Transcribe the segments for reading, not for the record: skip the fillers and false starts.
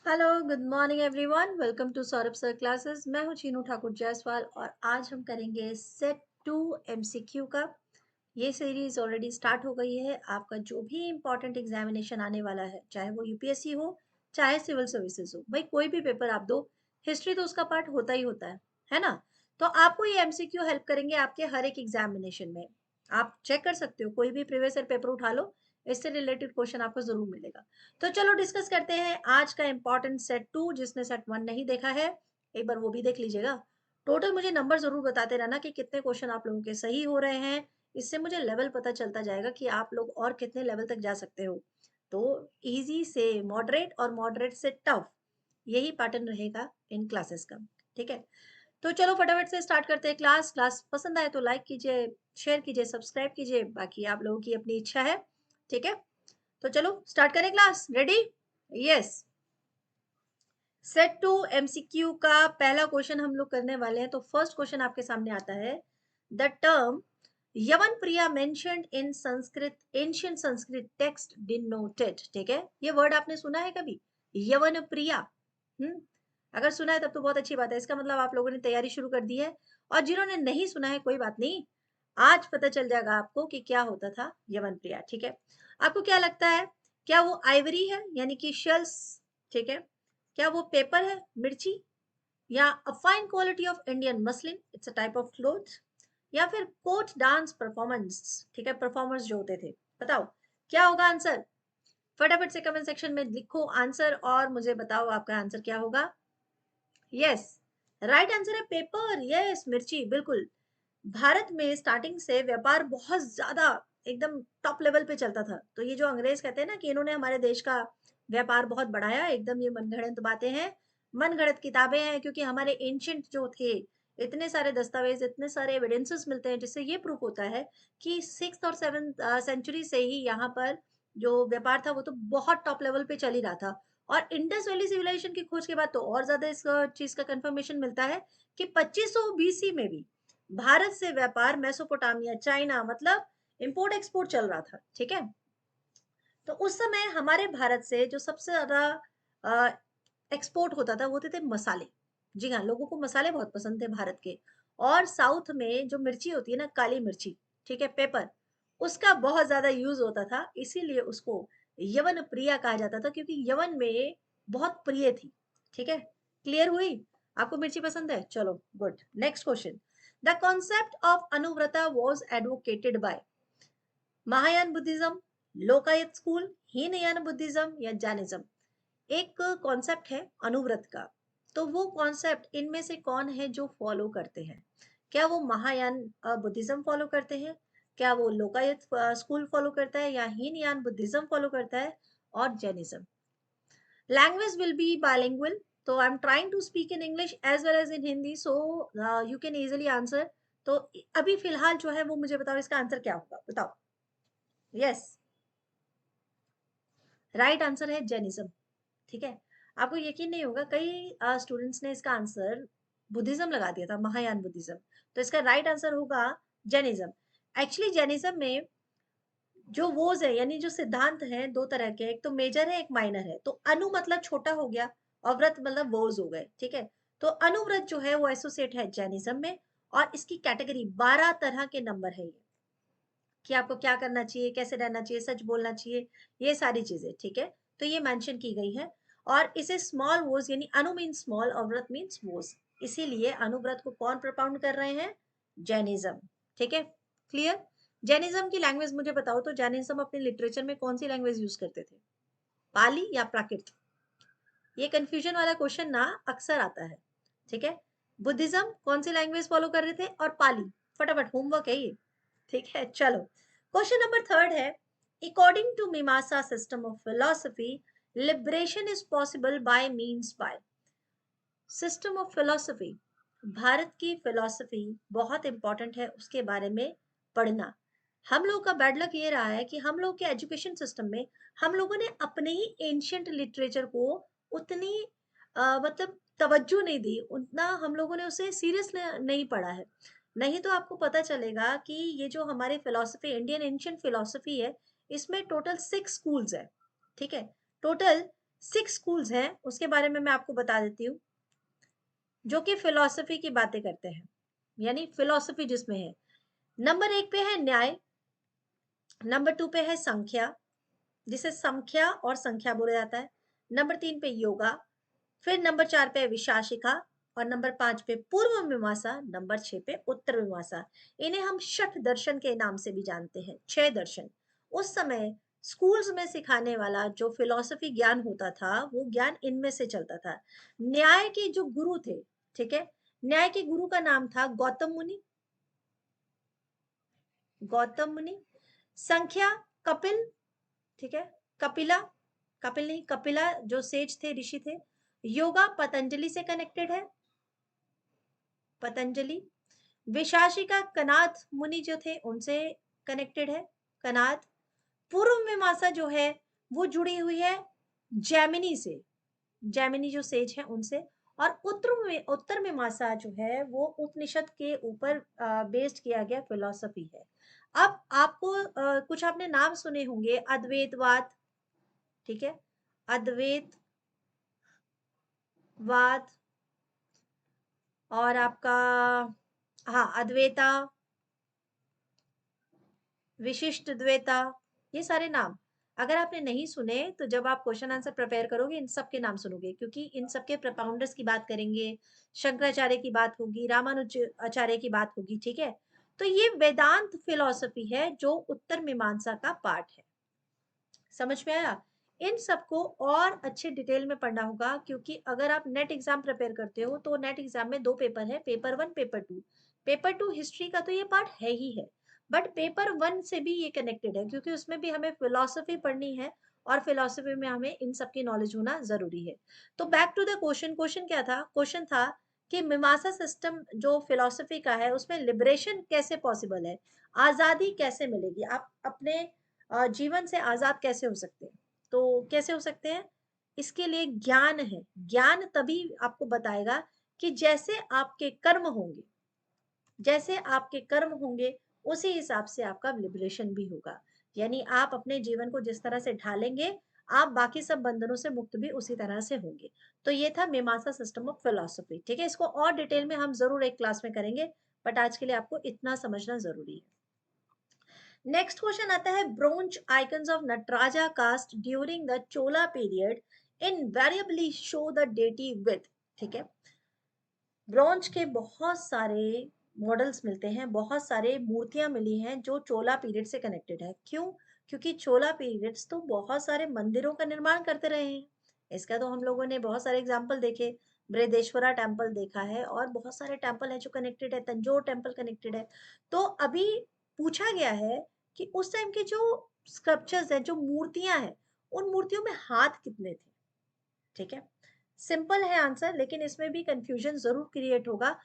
Hello, good morning everyone. Welcome to Saurabh sir classes. मैं हूं चीनू ठाकुर जायसवाल और आज हम करेंगे सेट 2 एमसीक्यू का। ये सीरीज ऑलरेडी स्टार्ट हो गई है। आपका जो भी इंपॉर्टेंट एग्जामिनेशन आने वाला है, चाहे वो यूपीएससी हो चाहे सिविल सर्विसेज हो, भाई कोई भी पेपर आप दो, हिस्ट्री तो उसका पार्ट होता ही होता है ना। तो आपको ये एमसीक्यू हेल्प करेंगे आपके हर एक एग्जामिनेशन में। आप चेक कर सकते हो, कोई भी प्रीवियस ईयर पेपर उठा लो, इससे रिलेटेड क्वेश्चन आपको जरूर मिलेगा। तो चलो डिस्कस करते हैं आज का इंपॉर्टेंट सेट 2। जिसने सेट 1 नहीं देखा है, एक बार वो भी देख लीजिएगा। टोटल मुझे नंबर जरूर बताते रहना कि कितने क्वेश्चन आप लोगों के सही हो रहे हैं। इससे मुझे लेवल पता चलता जाएगा कि आप लोग और कितने लेवल तक जा सकते हो। तो इजी से मॉडरेट और मॉडरेट से टफ, यही पैटर्न रहेगा इन क्लासेस का। ठीक है, तो चलो फटाफट से स्टार्ट करते हैं क्लास। क्लास पसंद आए तो लाइक कीजिए, शेयर कीजिए, सब्सक्राइब कीजिए, बाकी आप लोगों की अपनी इच्छा है। ठीक है, तो चलो स्टार्ट करें class. Ready? Yes. Set 2 MCQ का पहला क्वेश्चन हम लोग करने वाले हैं। तो फर्स्ट क्वेश्चन आपके सामने आता है, द टर्म यवन प्रिया mentioned in Sanskrit ancient Sanskrit text denoted. ठीक है, ये वर्ड आपने सुना है कभी? यवन प्रिया। हम्म, अगर सुना है तब तो बहुत अच्छी बात है। इसका मतलब आप लोगों ने तैयारी शुरू कर दी है। और जिन्होंने नहीं सुना है, कोई बात नहीं, आज पता चल जाएगा आपको कि क्या होता था यवन प्रिया। ठीक है, आपको क्या लगता है, क्या वो आइवरी है यानी कि शेल्स? ठीक है, क्या वो पेपर है, मिर्ची? या a fine quality of Indian muslin, it's a type of cloth? या फिर कोट डांस परफॉर्मेंस? ठीक है, परफॉर्मर्स जो होते थे। बताओ क्या होगा आंसर। फटाफट से कमेंट सेक्शन में लिखो आंसर और मुझे बताओ आपका आंसर क्या होगा। यस, राइट आंसर है पेपर। यस, मिर्ची, बिल्कुल। भारत में स्टार्टिंग से व्यापार बहुत ज्यादा एकदम टॉप लेवल पे चलता था। तो ये जो अंग्रेज कहते हैं ना कि इन्होंने हमारे देश का व्यापार बहुत बढ़ाया, एकदम ये मनगढ़ंत बातें हैं, मनगढ़ंत किताबें हैं। क्योंकि हमारे एंशियंट जो थे, इतने सारे दस्तावेज, इतने सारे एविडेंसेस मिलते हैं, जिससे ये प्रूफ होता है कि 6th और 7th सेंचुरी से ही यहाँ पर जो व्यापार था वो तो बहुत टॉप लेवल पे चल ही रहा था। और इंडस वैली सिविलाइजेशन की खोज के बाद तो और ज्यादा इस चीज का कंफर्मेशन मिलता है कि 2500 बीसी में भी भारत से व्यापार मेसोपोटामिया, चाइना, मतलब इंपोर्ट एक्सपोर्ट चल रहा था। ठीक है, तो उस समय हमारे भारत से जो सबसे ज्यादा एक्सपोर्ट होता था वो होते थे मसाले। जी हाँ, लोगों को मसाले बहुत पसंद थे भारत के। और साउथ में जो मिर्ची होती है ना, काली मिर्ची, ठीक है, पेपर, उसका बहुत ज्यादा यूज होता था। इसीलिए उसको यवन प्रिया कहा जाता था, क्योंकि यवन में बहुत प्रिय थी। ठीक है, क्लियर हुई? आपको मिर्ची पसंद है? चलो good. Next question, the concept of अनुव्रता was advocated by Mahayana Buddhism, Lokayata school, Hinayana Buddhism या जैनिज्म। एक कॉन्सेप्ट है अनुव्रत का, तो वो कॉन्सेप्ट इनमें से कौन है जो फॉलो करते हैं? क्या वो महायान बुद्धिज्म फॉलो करते हैं, क्या वो लोकायत स्कूल फॉलो करता है, या हीनयान बुद्धिज्म फॉलो करता है, और Jainism? Language will be bilingual, तो I am trying to speak in English as well as in Hindi, so you can easily answer. तो अभी फिलहाल जो है वो मुझे बताओ, इसका आंसर क्या होगा, बताओ। यस, राइट आंसर है जैनिज्म। ठीक है, आपको यकीन नहीं होगा, कई स्टूडेंट्स ने इसका आंसर बुद्धिज्म लगा दिया था, महायान बुद्धिज्म। तो इसका राइट आंसर होगा जैनिज्म। एक्चुअली जैनिज्म में जो वोज है, यानी जो सिद्धांत हैं, दो तरह के, एक तो मेजर है, एक माइनर है। तो अनु मतलब छोटा हो गया और व्रत मतलब वोज हो गए। ठीक है, तो अनुव्रत जो है वो एसोसिएट है जैनिज्म में। और इसकी कैटेगरी 12 तरह के नंबर है ये, कि आपको क्या करना चाहिए, कैसे रहना चाहिए, सच बोलना चाहिए, ये सारी चीजें। ठीक है, तो ये मेंशन की गई है। और इसे स्मॉल वोज, यानी अनु मीन्स स्मॉल और व्रत मीन्स वोज, इसीलिए अनुव्रत को कौन प्रोपाउंड कर रहे हैं? जैनिज्म। ठीक है, क्लियर? जैनिज्म की लैंग्वेज मुझे बताओ, तो जैनिज्म अपने लिटरेचर में कौन सी लैंग्वेज यूज करते थे? पाली या प्राकृत? ये कंफ्यूजन वाला क्वेश्चन ना अक्सर आता है। ठीक है, बुद्धिज्म कौन सी लैंग्वेज फॉलो कर रहे थे, और पाली। फटाफट होमवर्क है ये। ठीक है, चलो क्वेश्चन नंबर थर्ड है, अकॉर्डिंग टू मीमांसा system of philosophy, liberation is possible by means by. System of philosophy, Bharat की फिलोसफी बहुत इंपॉर्टेंट है, उसके बारे में पढ़ना। हम लोग का बैड लक ये रहा है कि हम लोग के एजुकेशन सिस्टम में हम लोगों ने अपने ही एंशियंट लिटरेचर को उतनी मतलब तवज्जो नहीं दी, उतना हम लोगों ने उसे सीरियस नहीं पढ़ा है। नहीं तो आपको पता चलेगा कि ये जो हमारी फिलोसफी, इंडियन एंशियंट फिलोसफी है, इसमें टोटल 6 स्कूल्स है। ठीक है, टोटल 6 स्कूल्स हैं, उसके बारे में मैं आपको बता देती हूँ, जो कि फिलॉसफी की बातें करते हैं, यानी फिलॉसफी जिसमें है। नंबर 1 पे है न्याय, नंबर 2 पे है संख्या, जिसे संख्या और संख्या बोला जाता है, नंबर 3 पे योगा, फिर नंबर 4 पे विशाशिका, और नंबर 5 पे पूर्व मीमांसा, नंबर 6 पे उत्तर मीमांसा। इन्हें हम शठ दर्शन के नाम से भी जानते हैं, 6 दर्शन। उस समय स्कूल्स में सिखाने वाला जो फिलॉसफी ज्ञान होता था, वो ज्ञान इनमें से चलता था। न्याय के जो गुरु थे, ठीक है, न्याय के गुरु का नाम था गौतम मुनि, गौतम मुनि। संख्या कपिल, ठीक है, कपिला, कपिल नहीं, कपिला जो सेज थे, ऋषि थे। योगा पतंजलि से कनेक्टेड है, पतंजलि। विशाशिका कनाद मुनि जो थे उनसे कनेक्टेड है, कनाद। पूर्व मीमांसा जो है वो जुड़ी हुई है जैमिनी से, जैमिनी जो सेज है उनसे। और उत्तर मीमांसा जो है वो उपनिषद के ऊपर बेस्ड किया गया फिलॉसफी है। अब आपको कुछ आपने नाम सुने होंगे, अद्वैतवाद, ठीक है, अद्वैतवाद, और आपका, हाँ, अद्वैता, विशिष्ट द्वैता, ये सारे नाम अगर आपने नहीं सुने तो जब आप क्वेश्चन आंसर प्रिपेयर करोगे इन सब के नाम सुनोगे, क्योंकि इन सब के प्रोपाउंडर्स की बात करेंगे, शंकराचार्य की बात होगी, रामानुज आचार्य की बात होगी, ठीक है। तो ये वेदांत फिलॉसफी है जो उत्तर मीमांसा का पार्ट है। समझ में आया? इन सबको और अच्छे डिटेल में पढ़ना होगा, क्योंकि अगर आप नेट एग्जाम प्रिपेयर करते हो तो नेट एग्जाम में 2 पेपर है, पेपर 1, पेपर 2। पेपर 2 हिस्ट्री का तो ये पार्ट है ही है, बट पेपर 1 से भी ये कनेक्टेड है, क्योंकि उसमें भी हमें फिलॉसफी पढ़नी है, और फिलॉसफी में हमें इन सब की नॉलेज होना जरूरी है। तो back to the question, question क्या था? क्वेश्चन था कि मीमांसा सिस्टम जो फिलॉसफी का है उसमें लिबरेशन कैसे पॉसिबल है, आजादी कैसे मिलेगी, आप अपने जीवन से आजाद कैसे हो सकते हैं? तो कैसे हो सकते हैं? इसके लिए ज्ञान है। ज्ञान तभी आपको बताएगा कि जैसे आपके कर्म होंगे, जैसे आपके कर्म होंगे उसी हिसाब से आपका लिबरेशन भी होगा। यानी आप अपने जीवन को जिस तरह से ढालेंगे, आप बाकी सब बंधनों से मुक्त भी उसी तरह से होंगे। तो ये था मीमांसा सिस्टम ऑफ फिलॉसफी, ठीक है। इसको और डिटेल में हम जरूर एक क्लास में करेंगे, बट आज के लिए आपको इतना समझना जरूरी है। नेक्स्ट क्वेश्चन आता है, bronze icons of Nataraja cast during the Chola period invariably show the deity with, ठीक है। ब्रोंज के बहुत सारे मॉडल्स मिलते हैं, बहुत सारे मूर्तियां मिली हैं जो चोला पीरियड से कनेक्टेड है। क्यों? क्योंकि चोला पीरियड्स तो बहुत सारे मंदिरों का निर्माण करते रहे हैं। इसका तो हम लोगों ने बहुत सारे एग्जाम्पल देखे, बृहदेश्वरा टेम्पल देखा है, और बहुत सारे टेम्पल है जो कनेक्टेड है, तंजोर टेम्पल कनेक्टेड है। तो अभी पूछा गया है कि उस टाइम के जो स्कल्पचर्स हैं, जो मूर्तियां हैं, उन मूर्तियों में हाथ कितने थे, ठीक है। सिंपल है आंसर, लेकिन इसमें भी कंफ्यूजन जरूर क्रिएट होगा।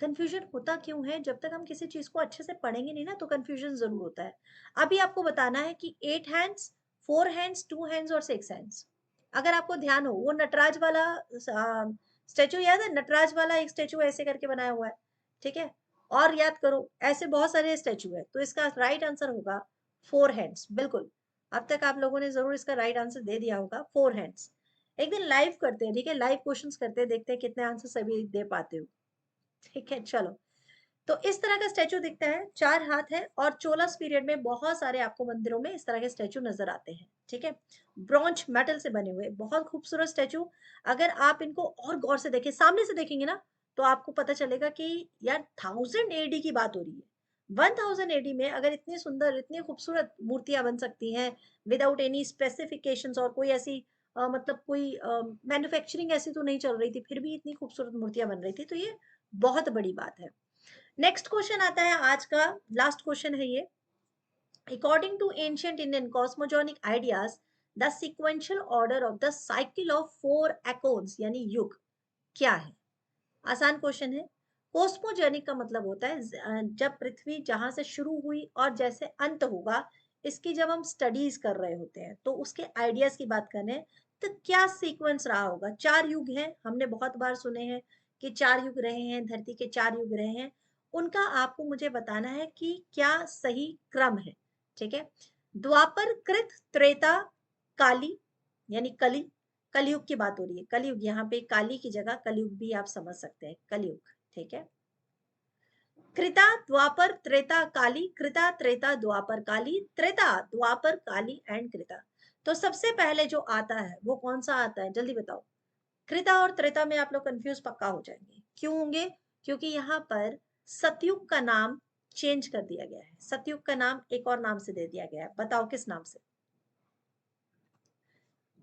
कंफ्यूजन होता क्यों है? जब तक हम किसी चीज को अच्छे से पढ़ेंगे नहीं ना, तो कंफ्यूजन जरूर होता है। अभी आपको बताना है कि 8 हैंड्स, 4 हैंड्स, 2 हैंड्स और 6 हैंड्स। अगर आपको ध्यान हो, वो नटराज वाला स्टेचू याद है? नटराज वाला एक स्टेचू ऐसे करके बनाया हुआ है, ठीक है। और याद करो, ऐसे बहुत सारे स्टेचू है, तो इसका राइट आंसर होगा 4 हैंड्स, बिल्कुल। अब तक आप लोगों ने जरूर इसका राइट आंसर दे दिया होगा, 4 हैंड्स। एक दिन लाइव करते हैं, ठीक है, लाइव क्वेश्चंस करते हैं, देखते हैं कितने आंसर सभी दे पाते हो, ठीक है। चलो, तो इस तरह का स्टैचू दिखता है, 4 हाथ है, और चोलास पीरियड में बहुत सारे आपको मंदिरों में इस तरह के स्टैचू नजर आते हैं, ठीक है। ब्रॉन्ज मेटल से बने हुए बहुत खूबसूरत स्टैचू। अगर आप इनको और गौर से देखें, सामने से देखेंगे ना, तो आपको पता चलेगा कि यार 1000 एडी की बात हो रही है। 1000 एडी में अगर इतनी सुंदर, इतनी खूबसूरत मूर्तियां बन सकती हैं विदाउट एनी स्पेसिफिकेशंस, और कोई ऐसी मतलब कोई मैन्युफैक्चरिंग ऐसी तो नहीं चल रही थी, फिर भी इतनी खूबसूरत मूर्तियां बन रही थी, तो ये बहुत बड़ी बात है। नेक्स्ट क्वेश्चन आता है, आज का लास्ट क्वेश्चन है ये। According to ancient Indian cosmogonic ideas, the sequential order of the cycle of 4 aeons यानी युग क्या है? आसान क्वेश्चन है। कॉस्मोजेनिक का मतलब होता है जब पृथ्वी जहां से शुरू हुई और जैसे अंत होगा, इसकी जब हम स्टडीज कर रहे होते हैं तो उसके आइडियाज की बात कर रहे हैं। तो क्या सीक्वेंस रहा होगा? 4 युग हैं, हमने बहुत बार सुने हैं कि 4 युग रहे हैं, धरती के 4 युग रहे हैं। उनका आपको मुझे बताना है कि क्या सही क्रम है, ठीक है। द्वापर, कृत, त्रेता, काली यानी कली, कलयुग की बात हो रही है, कलयुग, यहाँ पे काली की जगह कलयुग भी आप समझ सकते हैं, कलयुग, ठीक है। कृता द्वापर त्रेता काली, कृता त्रेता द्वापर काली, त्रेता द्वापर काली एंड कृता। तो सबसे पहले जो आता है वो कौन सा आता है, जल्दी बताओ। कृता और त्रेता में आप लोग कंफ्यूज पक्का हो जाएंगे, क्यों होंगे, क्योंकि यहाँ पर सतयुग का नाम चेंज कर दिया गया है, सतयुग का नाम एक और नाम से दे दिया गया है, बताओ किस नाम से।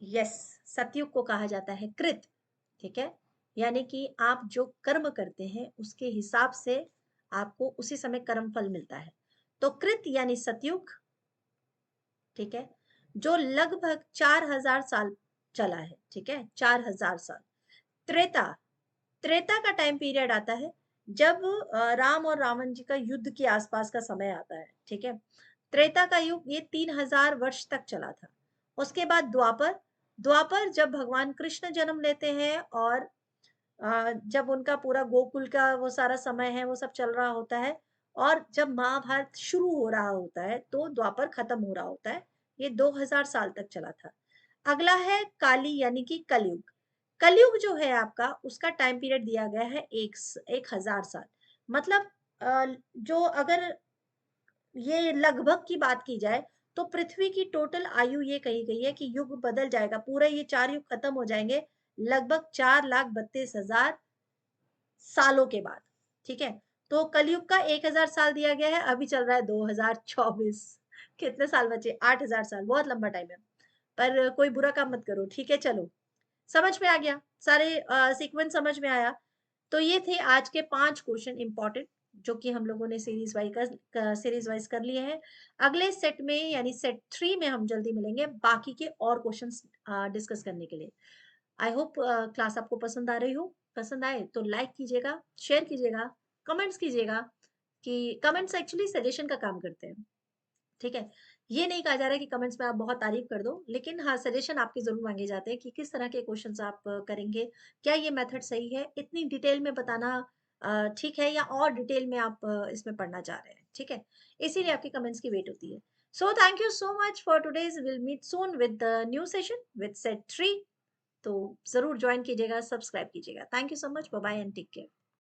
यस, सतयुग को कहा जाता है कृत, ठीक है। यानी कि आप जो कर्म करते हैं उसके हिसाब से आपको उसी समय कर्म फल मिलता है। तो कृत यानी सतयुग, ठीक है, जो लगभग 4000 साल चला है, ठीक है, 4000 साल। त्रेता, त्रेता का टाइम पीरियड आता है जब राम और रावण जी का युद्ध के आसपास का समय आता है, ठीक है। त्रेता का युग ये 3000 वर्ष तक चला था। उसके बाद द्वापर, द्वापर जब भगवान कृष्ण जन्म लेते हैं और जब उनका पूरा गोकुल का वो सारा समय है वो सब चल रहा होता है, और जब महाभारत शुरू हो रहा होता है तो द्वापर खत्म हो रहा होता है। ये 2000 साल तक चला था। अगला है काली यानी कि कलयुग। कलयुग जो है आपका उसका टाइम पीरियड दिया गया है 1000 साल। मतलब जो अगर ये लगभग की बात की जाए तो पृथ्वी की टोटल आयु ये कही गई है कि युग बदल जाएगा, पूरा ये 4 युग खत्म हो जाएंगे लगभग 4,32,000 सालों के बाद, ठीक है। तो कलयुग का 1000 साल दिया गया है, अभी चल रहा है 2024। कितने साल बचे, 8000 साल, बहुत लंबा टाइम है। पर कोई बुरा काम मत करो, ठीक है। चलो, समझ में आ गया, सारे सीक्वेंस समझ में आया। तो ये थे आज के 5 क्वेश्चन इंपॉर्टेंट, जो कि हम लोगों ने सीरीज वाइज कर लिए हैं। अगले सेट में यानी सेट 3 में हम जल्दी मिलेंगे बाकी के और क्वेश्चंस डिस्कस करने के लिए। आई होप क्लास आपको पसंद आ रही हो। पसंद आए तो लाइक कीजिएगा, शेयर कीजिएगा, कमेंट्स कीजिएगा, कि कमेंट्स एक्चुअली सजेशन का काम करते हैं, ठीक है। ये नहीं कहा जा रहा है कि कमेंट्स में आप बहुत तारीफ कर दो, लेकिन हाँ, सजेशन आपके जरूर मांगे जाते हैं कि किस तरह के क्वेश्चंस आप करेंगे, क्या ये मेथड सही है, इतनी डिटेल में बताना ठीक है, या और डिटेल में आप इसमें पढ़ना चाह रहे हैं, ठीक है। इसीलिए आपकी कमेंट्स की वेट होती है। So thank you so much for today's, will meet soon with the new session with set 3। तो जरूर ज्वाइन कीजिएगा, सब्सक्राइब कीजिएगा। Thank you so much, bye bye and take care.